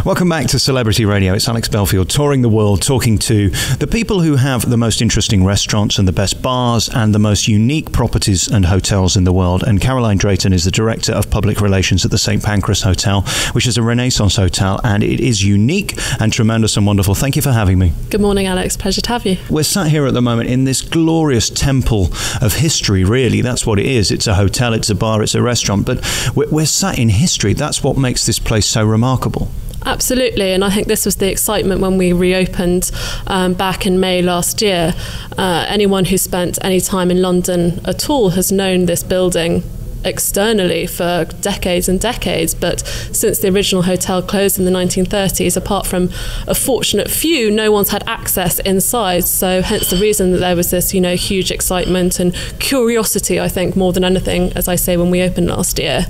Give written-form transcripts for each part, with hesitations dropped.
Welcome back to Celebrity Radio. It's Alex Belfield touring the world, talking to the people who have the most interesting restaurants and the best bars and the most unique properties and hotels in the world. And Caroline Drayton is the Director of Public Relations at the St Pancras Hotel, which is a Renaissance hotel, and it is unique and tremendous and wonderful. Thank you for having me. Good morning, Alex. Pleasure to have you. We're sat here at the moment in this glorious temple of history, really. That's what it is. It's a hotel, it's a bar, it's a restaurant, but we're sat in history. That's what makes this place so remarkable. Absolutely, and I think this was the excitement when we reopened back in May last year. Anyone who spent any time in London at all has known this building externally for decades and decades, but since the original hotel closed in the 1930s, apart from a fortunate few, no one's had access inside. So hence the reason that there was this, huge excitement and curiosity, I think, more than anything, as I say, when we opened last year.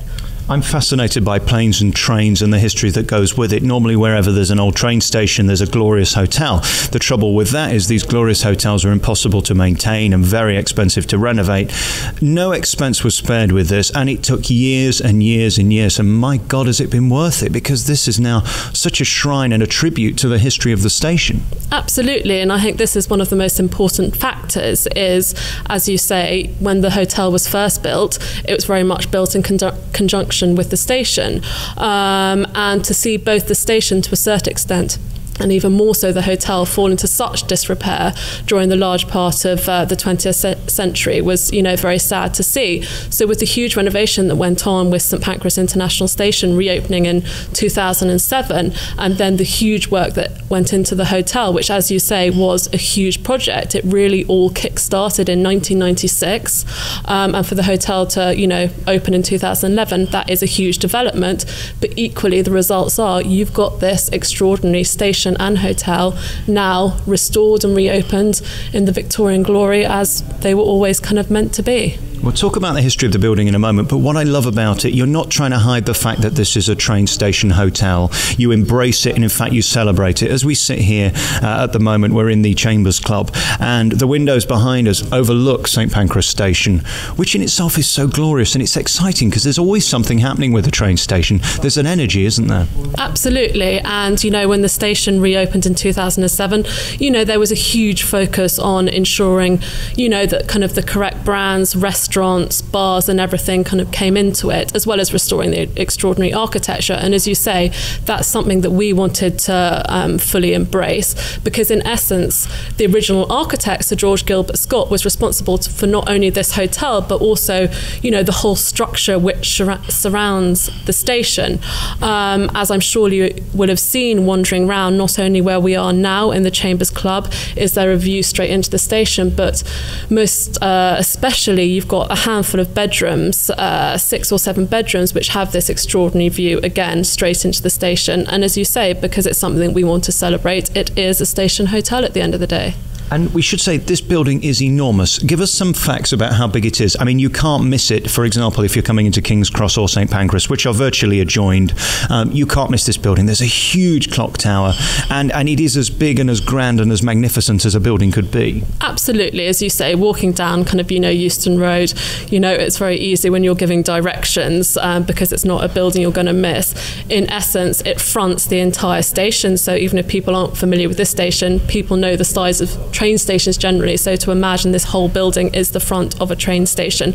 I'm fascinated by planes and trains and the history that goes with it. Normally, wherever there's an old train station, there's a glorious hotel. The trouble with that is these glorious hotels are impossible to maintain and very expensive to renovate. No expense was spared with this, and it took years and years and years. And my God, has it been worth it? Because this is now such a shrine and a tribute to the history of the station. Absolutely, and I think this is one of the most important factors is, as you say, when the hotel was first built, it was very much built in conjunction with the station, and to see both the station to a certain extent and even more so the hotel fall into such disrepair during the large part of the 20th century was, very sad to see. So with the huge renovation that went on with St Pancras International Station reopening in 2007, and then the huge work that went into the hotel, which, as you say, was a huge project, it really all kick-started in 1996, and for the hotel to, open in 2011, that is a huge development. But equally, the results are you've got this extraordinary station and hotel now restored and reopened in the Victorian glory as they were always kind of meant to be. We'll talk about the history of the building in a moment, but what I love about it, you're not trying to hide the fact that this is a train station hotel. You embrace it, and in fact you celebrate it. As we sit here at the moment, we're in the Chambers Club, and the windows behind us overlook St Pancras Station, which in itself is so glorious, and it's exciting because there's always something happening with the train station. There's an energy, isn't there? Absolutely, and when the station reopened in 2007, there was a huge focus on ensuring, that kind of the correct brands, restaurants, bars and everything kind of came into it, as well as restoring the extraordinary architecture. And as you say, that's something that we wanted to fully embrace, because in essence, the original architect, Sir George Gilbert Scott, was responsible for not only this hotel, but also, the whole structure which surrounds the station. As I'm sure you would have seen wandering around, not only where we are now in the Chambers Club, is there a view straight into the station, but most especially you've got a handful of bedrooms, 6 or 7 bedrooms, which have this extraordinary view, again, straight into the station. And as you say, because it's something we want to celebrate, it is a station hotel at the end of the day. And we should say this building is enormous. Give us some facts about how big it is. I mean, you can't miss it. For example, if you're coming into King's Cross or St Pancras, which are virtually adjoined, you can't miss this building. There's a huge clock tower, and it is as big and as grand and as magnificent as a building could be. Absolutely. As you say, walking down kind of, Euston Road, it's very easy when you're giving directions because it's not a building you're going to miss. In essence, it fronts the entire station. So even if people aren't familiar with this station, people know the size of train stations generally, so to imagine this whole building is the front of a train station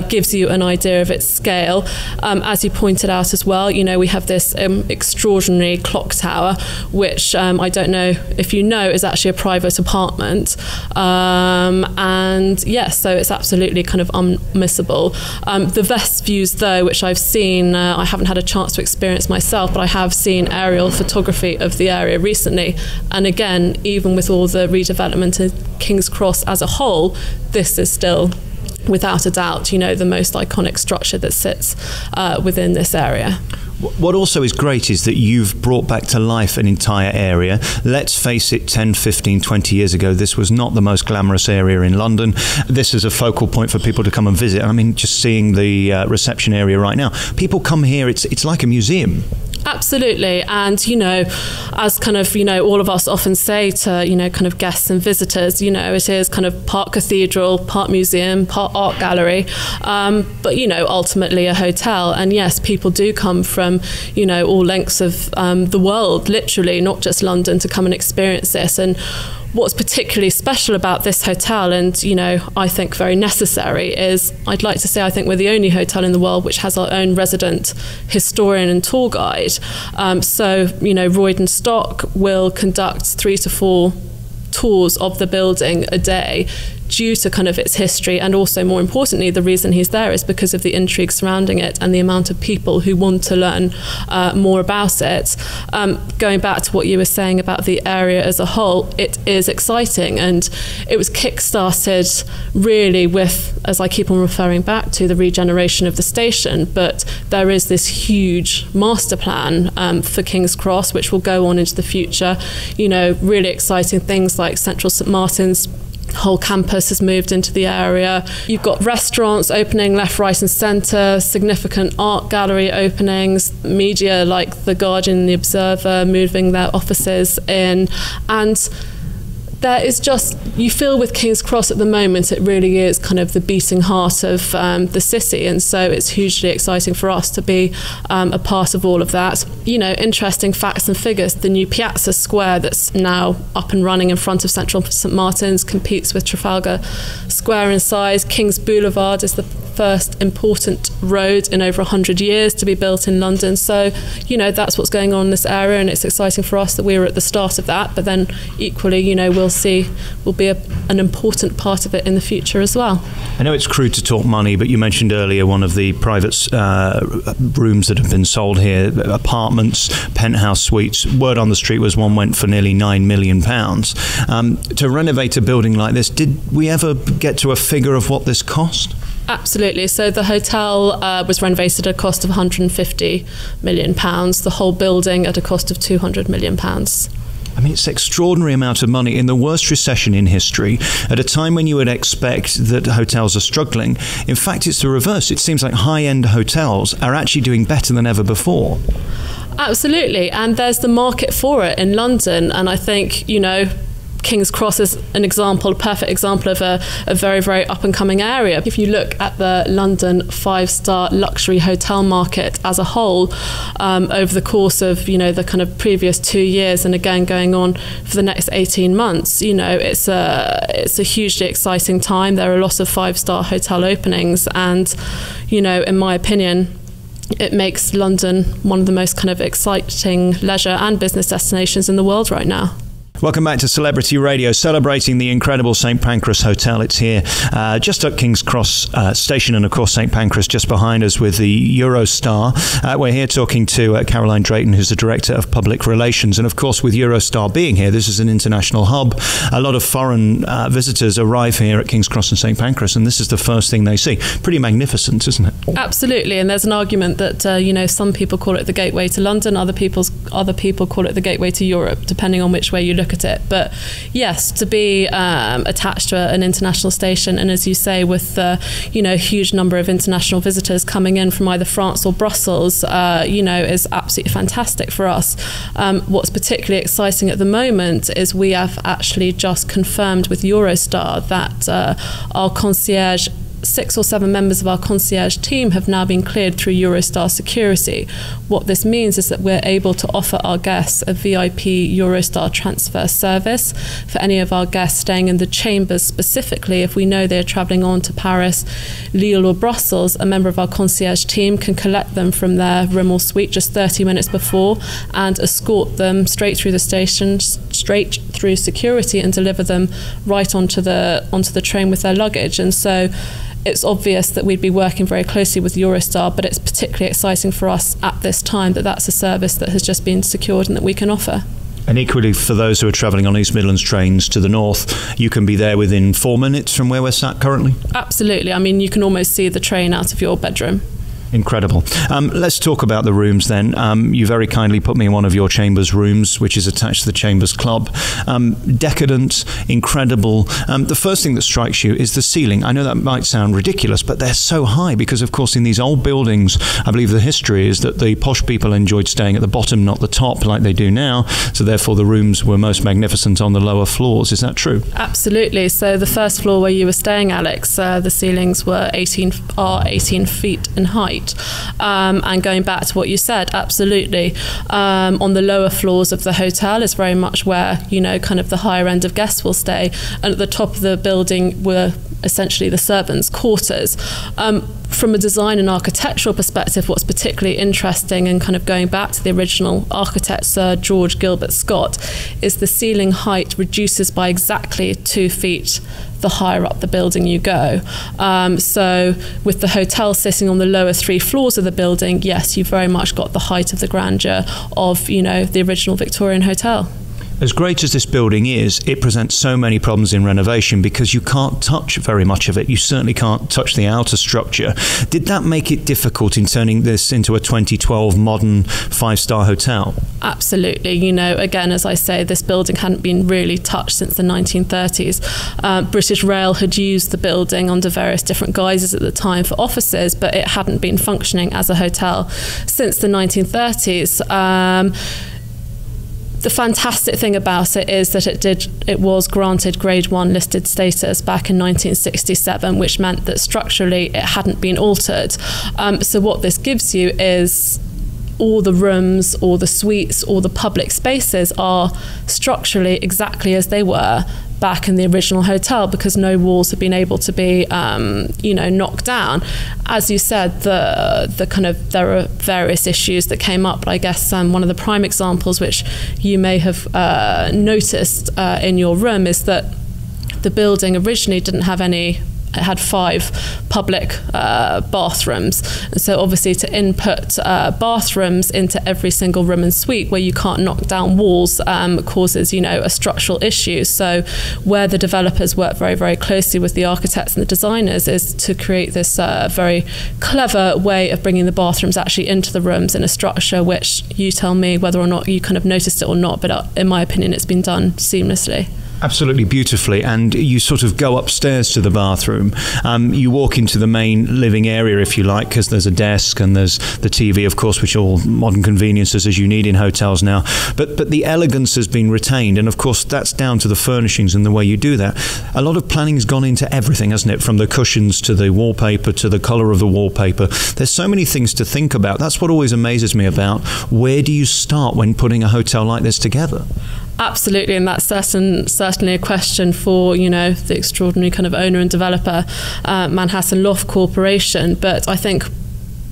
gives you an idea of its scale. As you pointed out as well, we have this extraordinary clock tower, which I don't know if you know is actually a private apartment, and yes, so it's absolutely kind of unmissable. The best views though, which I've seen, I haven't had a chance to experience myself, but I have seen aerial photography of the area recently, and again, even with all the redevelopment in King's Cross as a whole, this is still, without a doubt, the most iconic structure that sits within this area. What also is great is that you've brought back to life an entire area. Let's face it, 10, 15, 20 years ago, this was not the most glamorous area in London. This is a focal point for people to come and visit. I mean, just seeing the reception area right now, people come here, it's like a museum. Absolutely. And, you know, as kind of, you know, all of us often say to, you know, kind of guests and visitors, you know, it is kind of part cathedral, part museum, part art gallery, but, you know, ultimately a hotel. And yes, people do come from, you know, all lengths of the world, literally, not just London, to come and experience this. And what's particularly special about this hotel, and, you know, I think very necessary, is I'd like to say I think we're the only hotel in the world which has our own resident historian and tour guide. So, you know, Royden Stock will conduct 3 to 4 tours of the building a day, due to kind of its history, and also, more importantly, the reason he's there is because of the intrigue surrounding it and the amount of people who want to learn more about it. Going back to what you were saying about the area as a whole, it is exciting, and it was kick-started really with, as I keep on referring back to, the regeneration of the station, but there is this huge master plan for King's Cross, which will go on into the future. You know, really exciting things like Central St Martin's whole campus has moved into the area. You've got restaurants opening left, right and centre, significant art gallery openings, media like The Guardian and The Observer moving their offices in, and there is just, you feel with King's Cross at the moment, it really is kind of the beating heart of the city, and so it's hugely exciting for us to be a part of all of that. You know, interesting facts and figures, the new Piazza Square that's now up and running in front of Central St Martin's competes with Trafalgar Square in size. King's Boulevard is the first important road in over 100 years to be built in London. So, you know, that's what's going on in this area, and it's exciting for us that we were at the start of that, but then equally, you know, we'll be an important part of it in the future as well. I know it's crude to talk money, but you mentioned earlier one of the private rooms that have been sold here, apartments, penthouse suites. Word on the street was one went for nearly £9 million. To renovate a building like this, did we ever get to a figure of what this cost? Absolutely. So the hotel was renovated at a cost of £150 million, the whole building at a cost of £200 million. I mean, it's an extraordinary amount of money in the worst recession in history, at a time when you would expect that hotels are struggling. In fact, it's the reverse. It seems like high-end hotels are actually doing better than ever before. Absolutely. And there's the market for it in London. And I think, you know, King's Cross is an example, a perfect example of a very, very up-and-coming area. If you look at the London 5-star luxury hotel market as a whole, over the course of, you know, the kind of previous 2 years, and again going on for the next 18 months, you know, it's a hugely exciting time. There are a lot of 5-star hotel openings, and, you know, in my opinion, it makes London one of the most kind of exciting leisure and business destinations in the world right now. Welcome back to Celebrity Radio, celebrating the incredible St Pancras Hotel. It's here just at King's Cross Station, and of course St Pancras just behind us with the Eurostar. We're here talking to Caroline Drayton, who's the Director of Public Relations, and of course with Eurostar being here, this is an international hub. A lot of foreign visitors arrive here at King's Cross and St Pancras, and this is the first thing they see. Pretty magnificent, isn't it? Absolutely, and there's an argument that you know, some people call it the gateway to London, other people call it the gateway to Europe, depending on which way you look at it. But yes, to be attached to an international station, and as you say, with the, you know, huge number of international visitors coming in from either France or Brussels, you know, is absolutely fantastic for us. What's particularly exciting at the moment is we have actually just confirmed with Eurostar that our concierge, 6 or 7 members of our concierge team have now been cleared through Eurostar security. What this means is that we're able to offer our guests a VIP Eurostar transfer service. For any of our guests staying in the chambers specifically, if we know they're travelling on to Paris, Lille or Brussels, a member of our concierge team can collect them from their room or suite just 30 minutes before and escort them straight through the station, straight through security, and deliver them right onto the train with their luggage. And so it's obvious that we'd be working very closely with Eurostar, but it's particularly exciting for us at this time that that's a service that has just been secured and that we can offer. And equally, for those who are travelling on East Midlands trains to the north, you can be there within 4 minutes from where we're sat currently? Absolutely. I mean, you can almost see the train out of your bedroom. Incredible. Let's talk about the rooms then. You very kindly put me in one of your Chambers rooms, which is attached to the Chambers Club. Decadent, incredible. The first thing that strikes you is the ceiling. I know that might sound ridiculous, but they're so high because, of course, in these old buildings, I believe the history is that the posh people enjoyed staying at the bottom, not the top, like they do now. So therefore, the rooms were most magnificent on the lower floors. Is that true? Absolutely. So the first floor where you were staying, Alex, the ceilings were 18 feet in height. And going back to what you said, absolutely. On the lower floors of the hotel is very much where, you know, kind of the higher end of guests will stay. And at the top of the building were essentially the servants' quarters. From a design and architectural perspective, what's particularly interesting, and kind of going back to the original architect, Sir George Gilbert Scott, is the ceiling height reduces by exactly 2 feet the higher up the building you go. So with the hotel sitting on the lower 3 floors of the building, yes, you've very much got the height of the grandeur of, you know, the original Victorian hotel. As great as this building is, it presents so many problems in renovation because you can't touch very much of it. You certainly can't touch the outer structure. Did that make it difficult in turning this into a 2012 modern 5-star hotel? Absolutely. You know, again, as I say, this building hadn't been really touched since the 1930s. British Rail had used the building under various different guises at the time for offices, but it hadn't been functioning as a hotel since the 1930s. The fantastic thing about it is that it was granted Grade 1 listed status back in 1967, which meant that structurally it hadn't been altered. So what this gives you is all the rooms, all the suites, all the public spaces are structurally exactly as they were back in the original hotel, because no walls have been able to be, you know, knocked down. As you said, there are various issues that came up. But I guess one of the prime examples, which you may have noticed in your room, is that the building originally didn't have any. It had 5 public bathrooms, and so obviously to input bathrooms into every single room and suite where you can't knock down walls causes, you know, a structural issue. So where the developers work very, very closely with the architects and the designers is to create this very clever way of bringing the bathrooms actually into the rooms in a structure which, you tell me whether or not you kind of noticed it or not, but in my opinion it's been done seamlessly. Absolutely beautifully, and you sort of go upstairs to the bathroom. You walk into the main living area, if you like, because there's a desk and there's the TV, of course, which are all modern conveniences as you need in hotels now. But the elegance has been retained, and of course that's down to the furnishings and the way you do that. A lot of planning has gone into everything, hasn't it? From the cushions to the wallpaper to the colour of the wallpaper. There's so many things to think about. That's what always amazes me about where do you start when putting a hotel like this together? Absolutely, and that's certainly a question for, you know, the extraordinary kind of owner and developer, Manhattan Loft Corporation. But I think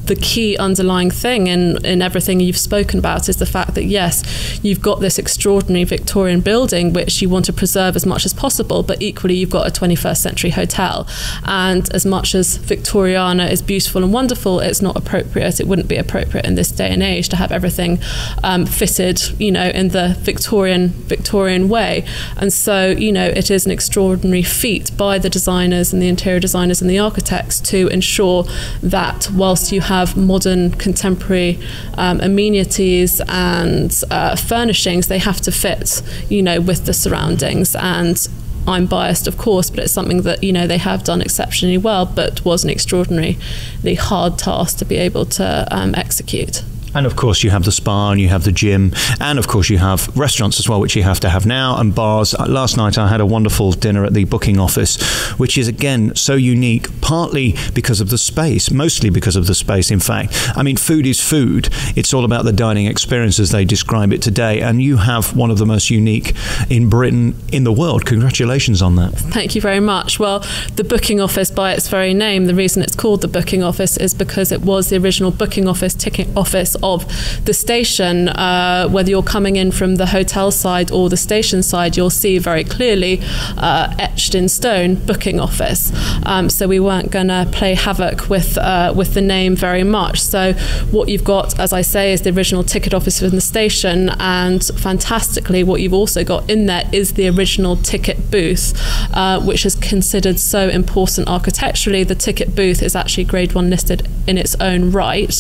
the key underlying thing in everything you've spoken about is the fact that, yes, you've got this extraordinary Victorian building which you want to preserve as much as possible, but equally you've got a 21st century hotel. And as much as Victoriana is beautiful and wonderful, it's not appropriate, it wouldn't be appropriate in this day and age to have everything fitted, you know, in the Victorian way. And so, you know, it is an extraordinary feat by the designers and the interior designers and the architects to ensure that whilst you have modern contemporary amenities and furnishings, they have to fit, you know, with the surroundings. And I'm biased, of course, but it's something that, you know, they have done exceptionally well, but was an extraordinarily hard task to be able to execute. And of course you have the spa and you have the gym, and of course you have restaurants as well, which you have to have now, and bars. Last night I had a wonderful dinner at the booking office, which is again so unique, partly because of the space, mostly because of the space in fact. I mean, food is food. It's all about the dining experience as they describe it today, and you have one of the most unique in Britain, in the world. Congratulations on that. Thank you very much. Well, the booking office, by its very name, the reason it's called the booking office is because it was the original booking office, ticket office of the station, whether you're coming in from the hotel side or the station side, you'll see very clearly etched in stone booking office. So we weren't going to play havoc with the name very much. So what you've got, as I say, is the original ticket office within the station, and fantastically what you've also got in there is the original ticket booth, which is considered so important architecturally. The ticket booth is actually Grade 1 listed in its own right.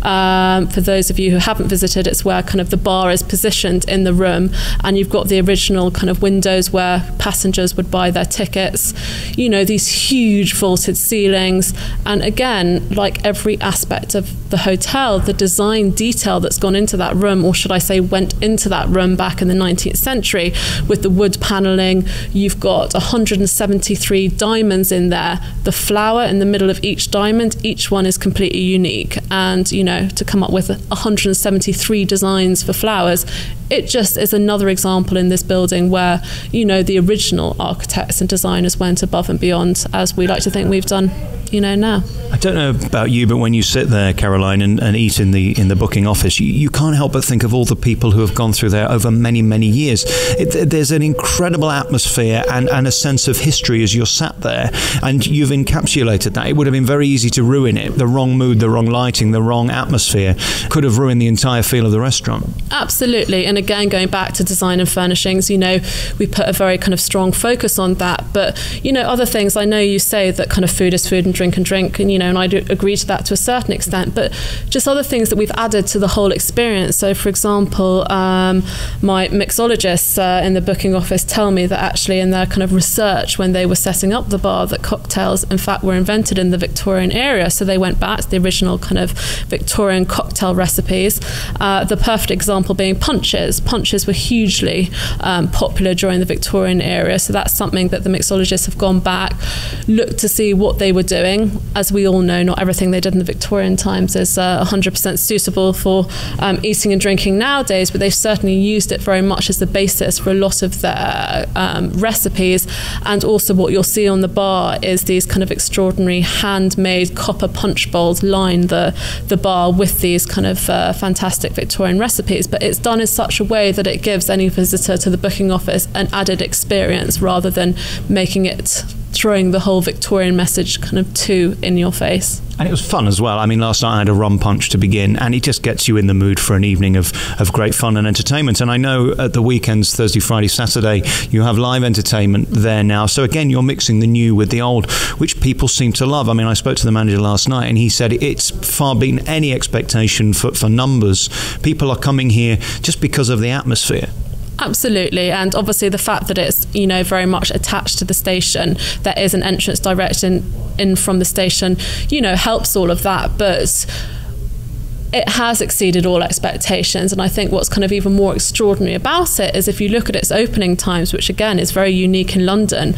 For those of you who haven't visited, it's where kind of the bar is positioned in the room, and you've got the original kind of windows where passengers would buy their tickets, you know, these huge vaulted ceilings. And again, like every aspect of the hotel, the design detail that's gone into that room, or should I say went into that room back in the 19th century with the wood paneling. You've got 173 diamonds in there. The flower in the middle of each diamond, each one is completely unique. And, you know, to come up with 173 designs for flowers, it just is another example in this building where, you know, the original architects and designers went above and beyond, as we like to think we've done, you know, now. I don't know about you, but when you sit there, Caroline, and eat in the booking office, you can't help but think of all the people who have gone through there over many, many years. There's an incredible atmosphere and a sense of history as you're sat there, and you've encapsulated that. It would have been very easy to ruin it. The wrong mood, the wrong lighting, the wrong atmosphere could have ruined the entire feel of the restaurant. Absolutely. And again, going back to design and furnishings, you know, we put a very kind of strong focus on that. But, you know, other things, I know you say that kind of food is food and drink, and, you know, and I do agree to that to a certain extent, but just other things that we've added to the whole experience. So, for example, my mixologists in the booking office tell me that actually in their kind of research when they were setting up the bar, that cocktails, in fact, were invented in the Victorian era. So they went back to the original kind of Victorian cocktail recipes. The perfect example being punches. Punches were hugely popular during the Victorian era. So that's something that the mixologists have gone back, looked to see what they were doing. As we all know, not everything they did in the Victorian times is 100% suitable for eating and drinking nowadays, but they've certainly used it very much as the basis for a lot of their recipes. And also what you'll see on the bar is these kind of extraordinary handmade copper punch bowls line the bar with these kind of fantastic Victorian recipes, but it's done in such a way that it gives any visitor to the booking office an added experience rather than making it throwing the whole Victorian message kind of too in your face. And it was fun as well. I mean, last night I had a rum punch to begin, and it just gets you in the mood for an evening of great fun and entertainment. And I know at the weekends, Thursday, Friday, Saturday, you have live entertainment there now. So again, you're mixing the new with the old, which people seem to love. I mean, I spoke to the manager last night, and he said it's far beaten any expectation for numbers. People are coming here just because of the atmosphere. Absolutely, and obviously the fact that it's, you know, very much attached to the station, there is an entrance direct in from the station, you know, helps all of that, but it has exceeded all expectations. And I think what's kind of even more extraordinary about it is if you look at its opening times, which again is very unique in London,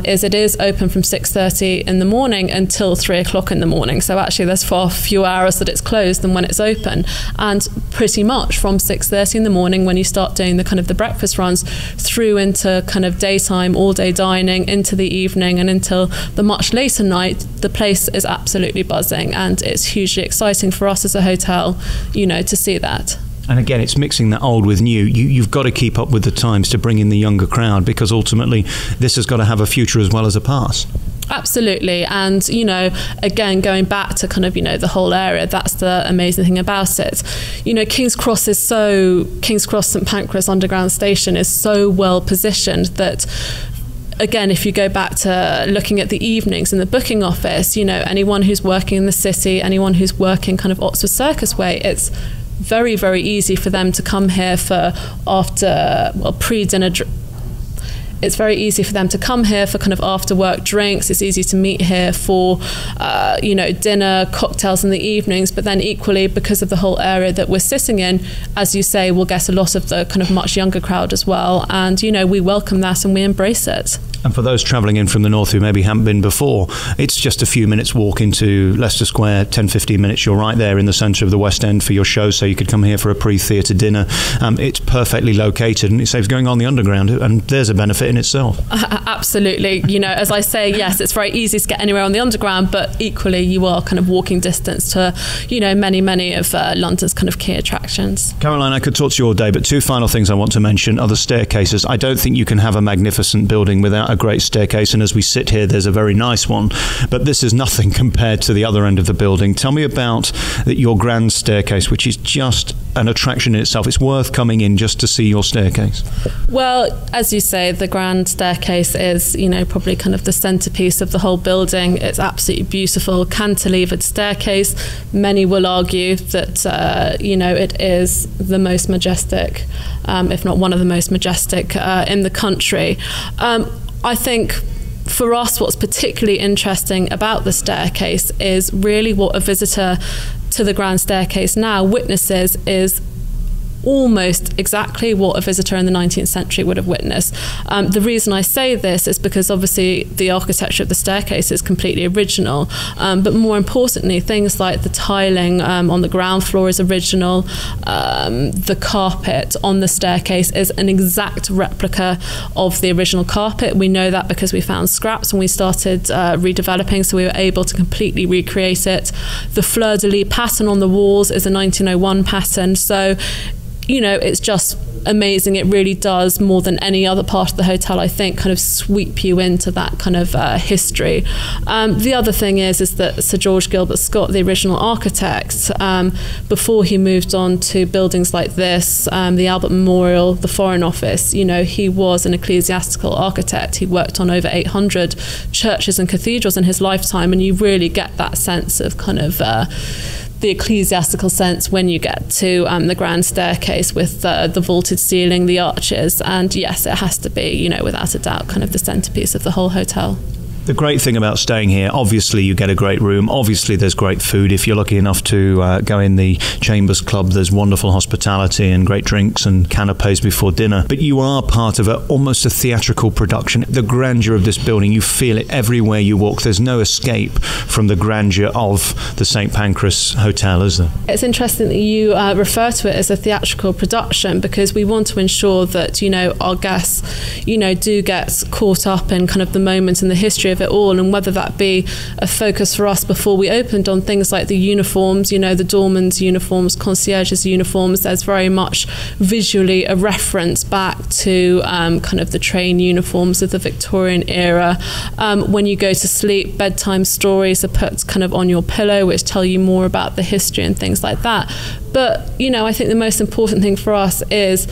is it is open from 6:30 in the morning until 3 o'clock in the morning. So actually there's far fewer hours that it's closed than when it's open. And pretty much from 6:30 in the morning, when you start doing the kind of the breakfast runs, through into kind of daytime, all day dining, into the evening and until the much later night, the place is absolutely buzzing. And it's hugely exciting for us as a hotel, you know, to see that. And again, it's mixing that old with new. You've got to keep up with the times to bring in the younger crowd, because ultimately this has got to have a future as well as a past. Absolutely. And, you know, again, going back to kind of, you know, the whole area, that's the amazing thing about it. You know, King's Cross St Pancras Underground Station is so well positioned that, again, if you go back to looking at the evenings in the booking office, you know, anyone who's working in the city, anyone who's working kind of Oxford Circus way, it's very, very easy for them to come here for pre-dinner. It's very easy for them to come here for kind of after work drinks. It's easy to meet here for, you know, dinner, cocktails in the evenings. But then equally, because of the whole area that we're sitting in, as you say, we'll get a lot of the kind of much younger crowd as well. And, you know, we welcome that and we embrace it. And for those travelling in from the north who maybe haven't been before, it's just a few minutes walk into Leicester Square, 10-15 minutes. You're right there in the centre of the West End for your show, so you could come here for a pre-theatre dinner. It's perfectly located, and it saves going on the Underground, and there's a benefit in itself. Absolutely. You know, as I say, yes, it's very easy to get anywhere on the Underground, but equally you are kind of walking distance to, you know, many of London's kind of key attractions. Caroline, I could talk to you all day, but two final things I want to mention are the staircases. I don't think you can have a magnificent building without a great staircase, and as we sit here, there's a very nice one, but this is nothing compared to the other end of the building. Tell me about your grand staircase, which is just an attraction in itself. It's worth coming in just to see your staircase. Well, as you say, the grand staircase is, you know, probably kind of the centerpiece of the whole building. It's absolutely beautiful, cantilevered staircase. Many will argue that, you know, it is the most majestic, if not one of the most majestic in the country. I think for us, what's particularly interesting about the staircase is really what a visitor to the grand staircase now witnesses is almost exactly what a visitor in the 19th century would have witnessed. The reason I say this is because obviously the architecture of the staircase is completely original, but more importantly, things like the tiling on the ground floor is original. The carpet on the staircase is an exact replica of the original carpet. We know that because we found scraps when we started redeveloping, so we were able to completely recreate it. The fleur-de-lis pattern on the walls is a 1901 pattern, so you know, it's just amazing. It really does, more than any other part of the hotel, I think, kind of sweep you into that kind of history. The other thing is that Sir George Gilbert Scott, the original architect, before he moved on to buildings like this, the Albert Memorial, the Foreign Office, you know, he was an ecclesiastical architect. He worked on over 800 churches and cathedrals in his lifetime, and you really get that sense of kind of the ecclesiastical sense when you get to the grand staircase with the vaulted ceiling, the arches, and yes, it has to be, you know, without a doubt, kind of the centerpiece of the whole hotel. The great thing about staying here, obviously you get a great room, obviously there's great food. If you're lucky enough to go in the Chambers Club, there's wonderful hospitality and great drinks and canapes before dinner. But you are part of almost a theatrical production. The grandeur of this building, you feel it everywhere you walk. There's no escape from the grandeur of the St Pancras Hotel, is there? It's interesting that you refer to it as a theatrical production, because we want to ensure that, you know, our guests, you know, do get caught up in kind of the moment and the history of it all, and whether that be a focus for us before we opened on things like the uniforms, you know, the doorman's uniforms, concierge's uniforms. There's very much visually a reference back to kind of the train uniforms of the Victorian era. When you go to sleep, bedtime stories are put kind of on your pillow, which tell you more about the history and things like that. But, you know, I think the most important thing for us is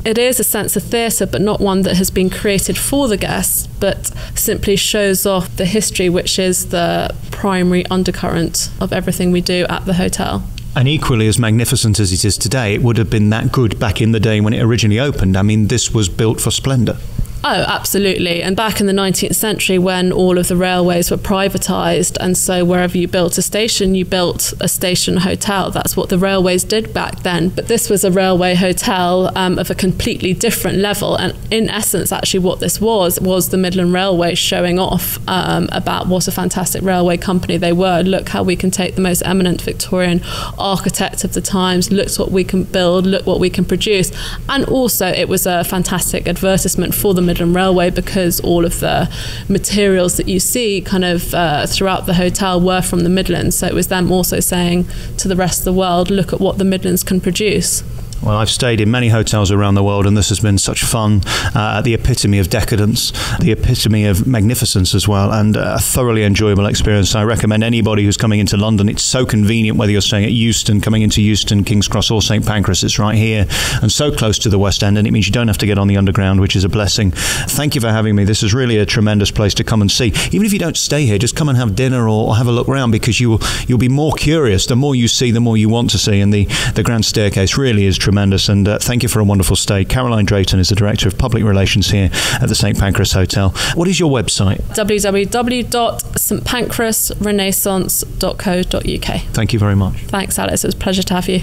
it is a sense of theatre, but not one that has been created for the guests, but simply shows off the history, which is the primary undercurrent of everything we do at the hotel. And equally as magnificent as it is today, it would have been that good back in the day when it originally opened. I mean, this was built for splendour. Oh, absolutely. And back in the 19th century, when all of the railways were privatised, and so wherever you built a station, you built a station hotel. That's what the railways did back then. But this was a railway hotel of a completely different level. And in essence, actually what this was the Midland Railway showing off about what a fantastic railway company they were. Look how we can take the most eminent Victorian architect of the times, look what we can build, look what we can produce. And also it was a fantastic advertisement for the Midland Railway, because all of the materials that you see kind of throughout the hotel were from the Midlands. So it was them also saying to the rest of the world, look at what the Midlands can produce. Well, I've stayed in many hotels around the world, and this has been such fun. The epitome of decadence, the epitome of magnificence as well, and a thoroughly enjoyable experience. I recommend anybody who's coming into London. It's so convenient, whether you're staying at Euston, coming into Euston, King's Cross or St Pancras. It's right here and so close to the West End, and it means you don't have to get on the Underground, which is a blessing. Thank you for having me. This is really a tremendous place to come and see. Even if you don't stay here, just come and have dinner or have a look around, because you'll be more curious. The more you see, the more you want to see, and the Grand Staircase really is tremendous. And thank you for a wonderful stay. Caroline Drayton is the Director of Public Relations here at the St Pancras Hotel. What is your website? www.stpancrasrenaissance.co.uk. Thank you very much. Thanks, Alex. It was a pleasure to have you.